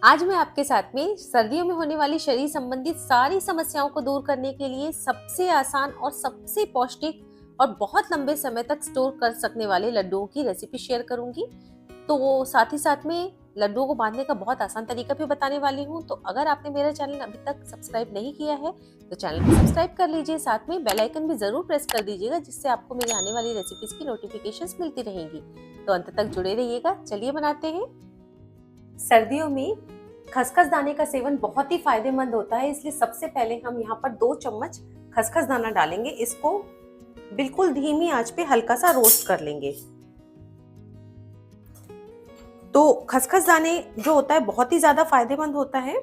आज मैं आपके साथ में सर्दियों में होने वाली शरीर संबंधित सारी समस्याओं को दूर करने के लिए सबसे आसान और सबसे पौष्टिक और बहुत लंबे समय तक स्टोर कर सकने वाले लड्डुओं की रेसिपी शेयर करूंगी। तो साथ ही साथ में लड्डुओं को बांधने का बहुत आसान तरीका भी बताने वाली हूँ। तो अगर आपने मेरा चैनल अभी तक सब्सक्राइब नहीं किया है तो चैनल को सब्सक्राइब कर लीजिए, साथ में बेल आइकन भी जरूर प्रेस कर दीजिएगा, जिससे आपको मेरी आने वाली रेसिपीज की नोटिफिकेशंस मिलती रहेंगी। तो अंत तक जुड़े रहिएगा। चलिए बनाते हैं। सर्दियों में खसखस दाने का सेवन बहुत ही फायदेमंद होता है, इसलिए सबसे पहले हम यहाँ पर 2 चम्मच खसखस दाना डालेंगे। इसको बिल्कुल धीमी आंच पे हल्का सा रोस्ट कर लेंगे। तो खसखस दाने जो होता है बहुत ही ज्यादा फायदेमंद होता है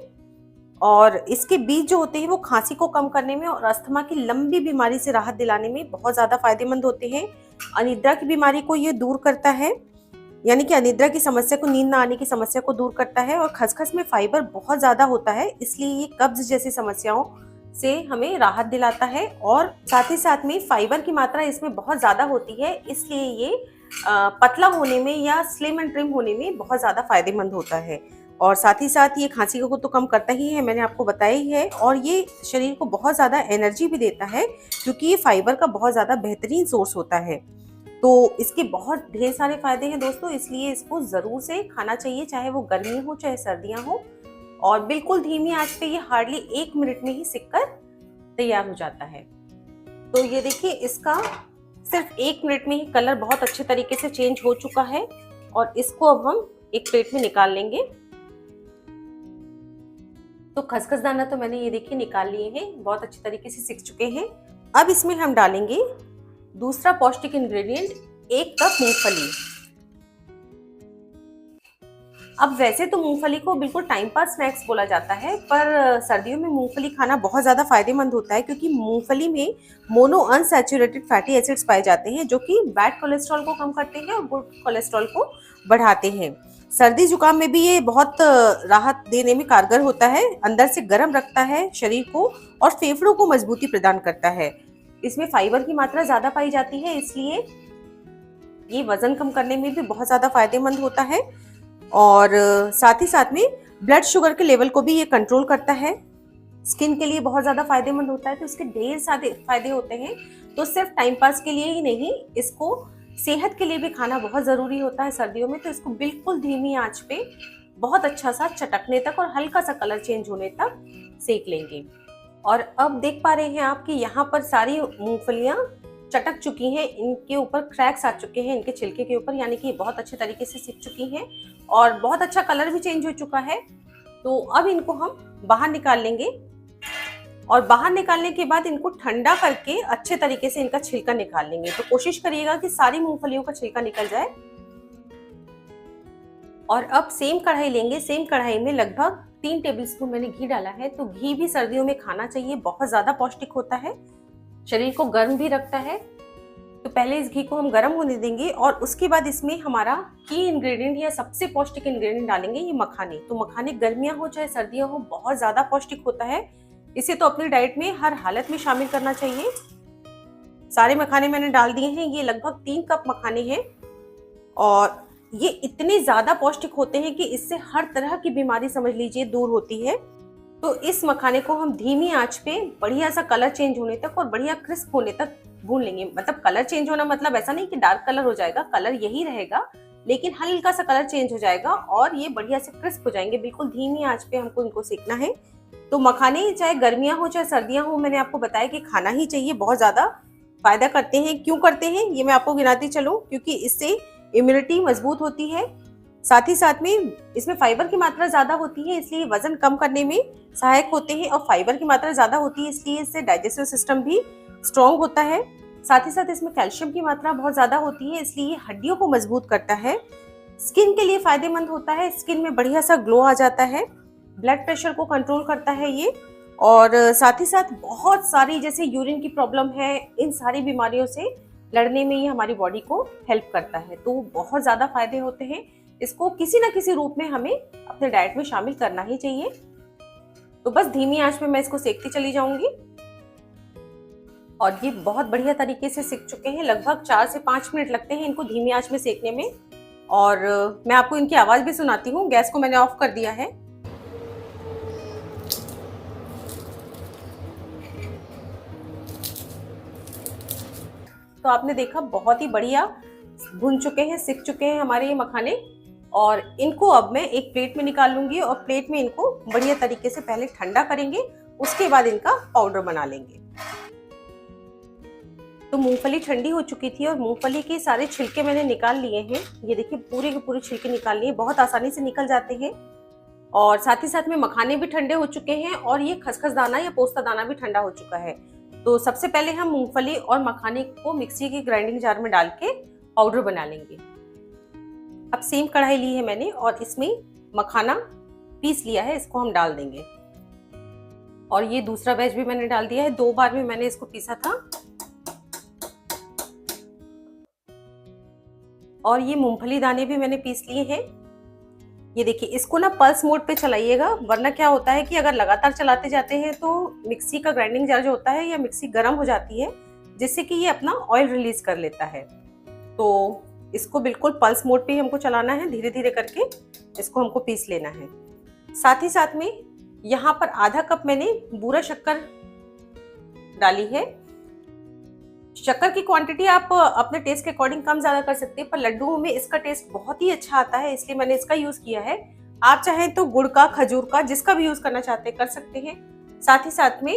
और इसके बीज जो होते हैं वो खांसी को कम करने में और अस्थमा की लंबी बीमारी से राहत दिलाने में बहुत ज्यादा फायदेमंद होते हैं। अनिद्रा की बीमारी को ये दूर करता है, यानी कि अनिद्रा की समस्या को, नींद ना आने की समस्या को दूर करता है। और खसखस में फाइबर बहुत ज्यादा होता है, इसलिए ये कब्ज जैसी समस्याओं से हमें राहत दिलाता है। और साथ ही साथ में फाइबर की मात्रा इसमें बहुत ज्यादा होती है, इसलिए ये पतला होने में या स्लिम एंड ट्रिम होने में बहुत ज्यादा फायदेमंद होता है। और साथ ही साथ ये खांसी को तो कम करता ही है, मैंने आपको बताया ही है। और ये शरीर को बहुत ज्यादा एनर्जी भी देता है, क्योंकि ये फाइबर का बहुत ज्यादा बेहतरीन सोर्स होता है। तो इसके बहुत ढेर सारे फायदे हैं दोस्तों, इसलिए इसको जरूर से खाना चाहिए, चाहे वो गर्मी हो चाहे सर्दियां हो। और बिल्कुल धीमी आंच पे ये हार्डली 1 मिनट में ही सिककर तैयार हो जाता है। तो ये देखिए, इसका सिर्फ 1 मिनट में ही कलर बहुत अच्छे तरीके से चेंज हो चुका है। और इसको अब हम एक प्लेट में निकाल लेंगे। तो खसखस दाना तो मैंने ये देखिए निकाल लिए हैं, बहुत अच्छे तरीके से सिक चुके हैं। अब इसमें हम डालेंगे दूसरा पौष्टिक इंग्रेडिएंट, 1 कप मूंगफली। अब वैसे तो मूंगफली को बिल्कुल टाइम पास स्नैक्स बोला जाता है, पर सर्दियों में मूंगफली खाना बहुत ज्यादा फायदेमंद होता है, क्योंकि मूंगफली में मोनो अनसैचुरेटेड फैटी एसिड्स पाए जाते हैं, जो कि बैड कोलेस्ट्रॉल को कम करते हैं और गुड कोलेस्ट्रॉल को बढ़ाते हैं। सर्दी जुकाम में भी ये बहुत राहत देने में कारगर होता है, अंदर से गर्म रखता है शरीर को और फेफड़ों को मजबूती प्रदान करता है। इसमें फाइबर की मात्रा ज्यादा पाई जाती है, इसलिए ये वजन कम करने में भी बहुत ज्यादा फायदेमंद होता है। और साथ ही साथ में ब्लड शुगर के लेवल को भी ये कंट्रोल करता है। स्किन के लिए बहुत ज्यादा फायदेमंद होता है, तो इसके ढेर सारे फायदे होते हैं। तो सिर्फ टाइम पास के लिए ही नहीं, इसको सेहत के लिए भी खाना बहुत जरूरी होता है सर्दियों में। तो इसको बिल्कुल धीमी आंच पे बहुत अच्छा सा चटकने तक और हल्का सा कलर चेंज होने तक सेक लेंगे। और अब देख पा रहे हैं आप कि यहाँ पर सारी मूंगफलियां चटक चुकी हैं, इनके ऊपर क्रैक्स आ चुके हैं इनके छिलके के ऊपर, यानी कि बहुत अच्छे तरीके से सिक चुकी हैं और बहुत अच्छा कलर भी चेंज हो चुका है। तो अब इनको हम बाहर निकाल लेंगे और बाहर निकालने के बाद इनको ठंडा करके अच्छे तरीके से इनका छिलका निकाल लेंगे। तो कोशिश करिएगा कि सारी मूंगफलियों का छिलका निकल जाए। और अब सेम कढ़ाई लेंगे, सेम कढ़ाई में लगभग 3 टेबलस्पून मैंने घी डाला है। तो घी भी सर्दियों में खाना चाहिए, बहुत ज्यादा पौष्टिक होता है, शरीर को गर्म भी रखता है। तो पहले इस घी को हम गर्म होने देंगे और उसके बाद इसमें हमारा की इंग्रेडिएंट या सबसे पौष्टिक इंग्रेडिएंट डालेंगे, ये मखाने। तो मखाने गर्मियां हो चाहे सर्दियां हो बहुत ज्यादा पौष्टिक होता है, इसे तो अपनी डाइट में हर हालत में शामिल करना चाहिए। सारे मखाने मैंने डाल दिए हैं, ये लगभग 3 कप मखाने हैं और ये इतने ज्यादा पौष्टिक होते हैं कि इससे हर तरह की बीमारी समझ लीजिए दूर होती है। तो इस मखाने को हम धीमी आंच पे बढ़िया सा कलर चेंज होने तक और बढ़िया क्रिस्प होने तक भून लेंगे। मतलब कलर चेंज होना मतलब ऐसा नहीं कि डार्क कलर हो जाएगा, कलर यही रहेगा, लेकिन हल्का सा कलर चेंज हो जाएगा और ये बढ़िया से क्रिस्प हो जाएंगे। बिल्कुल धीमी आंच पे हमको इनको सेकना है। तो मखाने चाहे गर्मियां हो चाहे सर्दियां हो, मैंने आपको बताया कि खाना ही चाहिए, बहुत ज्यादा फायदा करते हैं। क्यों करते हैं ये मैं आपको गिनाती चलूं, क्योंकि इससे इम्यूनिटी मजबूत होती है, साथ ही साथ में इसमें फाइबर की मात्रा ज्यादा होती है, इसलिए वजन कम करने में सहायक होते हैं। और फाइबर की मात्रा ज्यादा होती है, इसलिए इससे डाइजेस्टिव सिस्टम भी स्ट्रॉन्ग होता है। साथ ही साथ इसमें कैल्शियम की मात्रा बहुत ज्यादा होती है, इसलिए हड्डियों को मजबूत करता है। स्किन के लिए फायदेमंद होता है, स्किन में बढ़िया सा ग्लो आ जाता है, ब्लड प्रेशर को कंट्रोल करता है ये। और साथ ही साथ बहुत सारी जैसे यूरिन की प्रॉब्लम है, इन सारी बीमारियों से लड़ने में ये हमारी बॉडी को हेल्प करता है। तो बहुत ज्यादा फायदे होते हैं, इसको किसी ना किसी रूप में हमें अपने डाइट में शामिल करना ही चाहिए। तो बस धीमी आंच में मैं इसको सेकती चली जाऊंगी और ये बहुत बढ़िया तरीके से सिक चुके हैं। लगभग 4 से 5 मिनट लगते हैं इनको धीमी आंच में सेकने में। और मैं आपको इनकी आवाज भी सुनाती हूँ। गैस को मैंने ऑफ कर दिया है। तो आपने देखा बहुत ही बढ़िया भुन चुके हैं, सिक चुके हैं हमारे ये मखाने। और इनको अब मैं एक प्लेट में निकाल लूंगी और प्लेट में इनको बढ़िया तरीके से पहले ठंडा करेंगे, उसके बाद इनका पाउडर बना लेंगे। तो मूंगफली ठंडी हो चुकी थी और मूंगफली के सारे छिलके मैंने निकाल लिए हैं। ये देखिए पूरे के पूरे छिलके निकाल लिए, बहुत आसानी से निकल जाते हैं। और साथ ही साथ में मखाने भी ठंडे हो चुके हैं और ये खसखस दाना या पोस्ता दाना भी ठंडा हो चुका है। तो सबसे पहले हम मूंगफली और मखाने को मिक्सी की ग्राइंडिंग जार में डाल के पाउडर बना लेंगे। अब सेम कढ़ाई ली है मैंने और इसमें मखाना पीस लिया है, इसको हम डाल देंगे। और ये दूसरा बैच भी मैंने डाल दिया है, 2 बार में मैंने इसको पीसा था। और ये मूंगफली दाने भी मैंने पीस लिए हैं। ये देखिए, इसको ना पल्स मोड पे चलाइएगा, वरना क्या होता है कि अगर लगातार चलाते जाते हैं तो मिक्सी का ग्राइंडिंग जार जो होता है या मिक्सी गर्म हो जाती है, जिससे कि ये अपना ऑयल रिलीज कर लेता है। तो इसको बिल्कुल पल्स मोड पे ही हमको चलाना है, धीरे धीरे करके इसको हमको पीस लेना है। साथ ही साथ में यहाँ पर आधा कप मैंने बूरा शक्कर डाली है। शक्कर की क्वांटिटी आप अपने टेस्ट के अकॉर्डिंग कम ज्यादा कर सकते हैं, पर लड्डुओं में इसका टेस्ट बहुत ही अच्छा आता है, इसलिए मैंने इसका यूज किया है। आप चाहें तो गुड़ का, खजूर का, जिसका भी यूज करना चाहते हैं कर सकते हैं। साथ ही साथ में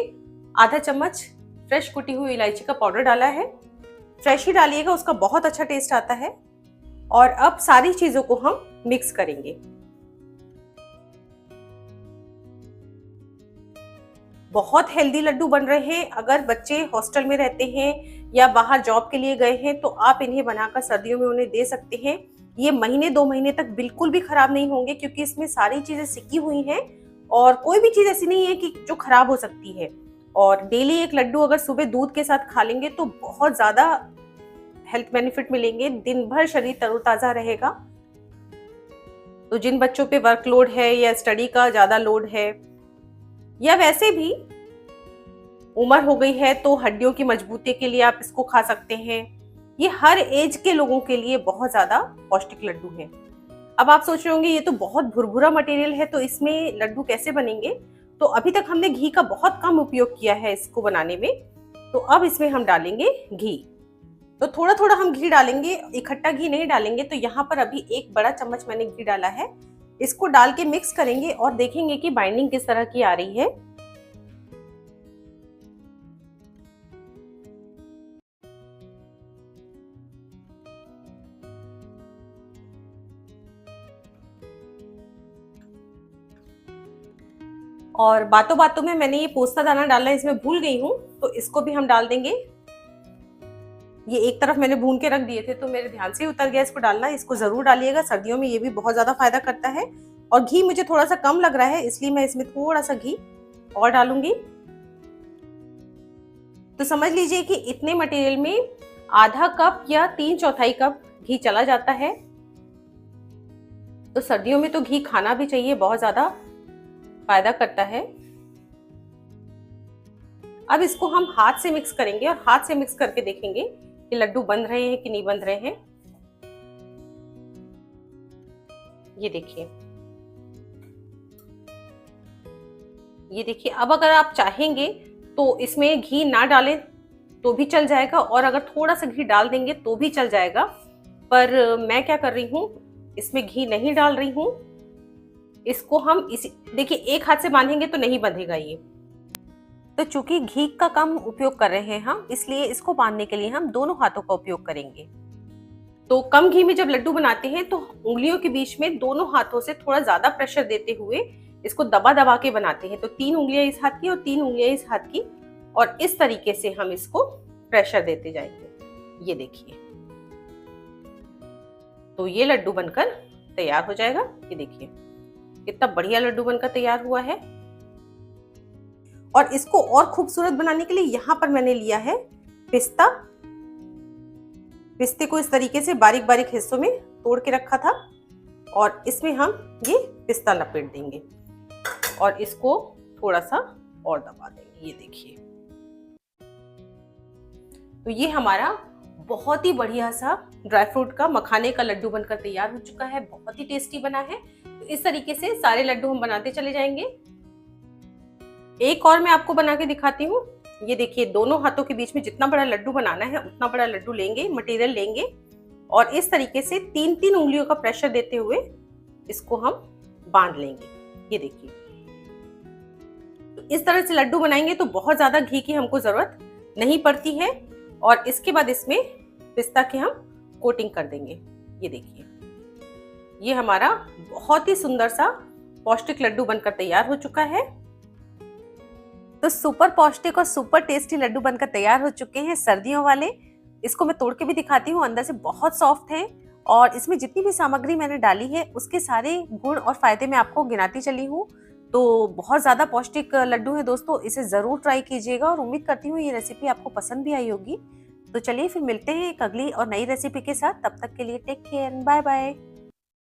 आधा चम्मच फ्रेश कुटी हुई इलायची का पाउडर डाला है। फ्रेश ही डालिएगा, उसका बहुत अच्छा टेस्ट आता है। और अब सारी चीजों को हम मिक्स करेंगे। बहुत हेल्दी लड्डू बन रहे हैं। अगर बच्चे हॉस्टल में रहते हैं या बाहर जॉब के लिए गए हैं तो आप इन्हें बनाकर सर्दियों में उन्हें दे सकते हैं। ये महीने 2 महीने तक बिल्कुल भी खराब नहीं होंगे, क्योंकि इसमें सारी चीजें सिकी हुई हैं और कोई भी चीज ऐसी नहीं है कि जो खराब हो सकती है। और डेली एक लड्डू अगर सुबह दूध के साथ खा लेंगे तो बहुत ज्यादा हेल्थ बेनिफिट मिलेंगे, दिन भर शरीर तरोताजा रहेगा। तो जिन बच्चों पे वर्कलोड है या स्टडी का ज्यादा लोड है या वैसे भी उम्र हो गई है, तो हड्डियों की मजबूती के लिए आप इसको खा सकते हैं। ये हर एज के लोगों के लिए बहुत ज्यादा पौष्टिक लड्डू है। अब आप सोच रहे होंगे ये तो बहुत भुरभुरा मटेरियल है, तो इसमें लड्डू कैसे बनेंगे। तो अभी तक हमने घी का बहुत कम उपयोग किया है इसको बनाने में, तो अब इसमें हम डालेंगे घी। तो थोड़ा थोड़ा हम घी डालेंगे, इकट्ठा घी नहीं डालेंगे। तो यहाँ पर अभी 1 बड़ा चम्मच मैंने घी डाला है। इसको डाल के मिक्स करेंगे और देखेंगे कि बाइंडिंग किस तरह की आ रही है। और बातों बातों में मैंने ये पोस्ता दाना डालना इसमें भूल गई हूँ, तो इसको भी हम डाल देंगे। ये एक तरफ मैंने भून के रख दिए थे तो मेरे ध्यान से ही उतर गया इसको डालना। इसको जरूर डालिएगा, सर्दियों में ये भी बहुत ज्यादा फायदा करता है। और घी मुझे थोड़ा सा कम लग रहा है, इसलिए मैं इसमें थोड़ा सा घी और डालूंगी। तो समझ लीजिए कि इतने मटेरियल में आधा कप या 3/4 कप घी चला जाता है। तो सर्दियों में तो घी खाना भी चाहिए, बहुत ज्यादा फायदा करता है। अब इसको हम हाथ से मिक्स करेंगे और हाथ से मिक्स करके देखेंगे कि लड्डू बन रहे हैं कि नहीं बन रहे हैं। ये देखिए, ये देखिए। अब अगर आप चाहेंगे तो इसमें घी ना डालें तो भी चल जाएगा, और अगर थोड़ा सा घी डाल देंगे तो भी चल जाएगा। पर मैं क्या कर रही हूँ, इसमें घी नहीं डाल रही हूँ। इसको हम इसी देखिए, एक हाथ से बांधेंगे तो नहीं बंधेगा ये। तो चूंकि घी का कम उपयोग कर रहे हैं हम, इसलिए इसको बांधने के लिए हम दोनों हाथों का उपयोग करेंगे। तो कम घी में जब लड्डू बनाते हैं तो उंगलियों के बीच में दोनों हाथों से थोड़ा ज्यादा प्रेशर देते हुए इसको दबा दबा के बनाते हैं। तो 3 उंगलियां इस हाथ की और 3 उंगलियां इस हाथ की, और इस तरीके से हम इसको प्रेशर देते जाएंगे। ये देखिए, तो ये लड्डू बनकर तैयार हो जाएगा। ये देखिए कितना बढ़िया लड्डू बनकर तैयार हुआ है। और इसको और खूबसूरत बनाने के लिए यहाँ पर मैंने लिया है पिस्ता। पिस्ते को इस तरीके से बारीक बारीक हिस्सों में तोड़ के रखा था, और इसमें हम ये पिस्ता लपेट देंगे और इसको थोड़ा सा और दबा देंगे। ये देखिए, तो ये हमारा बहुत ही बढ़िया सा ड्राई फ्रूट का मखाने का लड्डू बनकर तैयार हो चुका है। बहुत ही टेस्टी बना है। तो इस तरीके से सारे लड्डू हम बनाते चले जाएंगे। एक और मैं आपको बना के दिखाती हूँ। ये देखिए, दोनों हाथों के बीच में जितना बड़ा लड्डू बनाना है उतना बड़ा लड्डू लेंगे, मटेरियल लेंगे और इस तरीके से 3-3 उंगलियों का प्रेशर देते हुए इसको हम बांध लेंगे। ये देखिए, तो इस तरह से लड्डू बनाएंगे तो बहुत ज्यादा घी की हमको जरूरत नहीं पड़ती है। और इसके बाद इसमें पिस्ता की हम कोटिंग कर देंगे। ये देखिए, ये हमारा बहुत ही सुंदर सा पौष्टिक लड्डू बनकर तैयार हो चुका है। तो सुपर पौष्टिक और सुपर टेस्टी लड्डू बनकर तैयार हो चुके हैं सर्दियों वाले। इसको मैं तोड़ के भी दिखाती हूँ, अंदर से बहुत सॉफ्ट है और इसमें जितनी भी सामग्री मैंने डाली है उसके सारे गुण और फायदे मैं आपको गिनाती चली हूँ। तो बहुत ज्यादा पौष्टिक लड्डू है दोस्तों, इसे जरूर ट्राई कीजिएगा और उम्मीद करती हूँ ये रेसिपी आपको पसंद भी आई होगी। तो चलिए फिर मिलते हैं एक अगली और नई रेसिपी के साथ। तब तक के लिए टेक केयर, बाय बाय।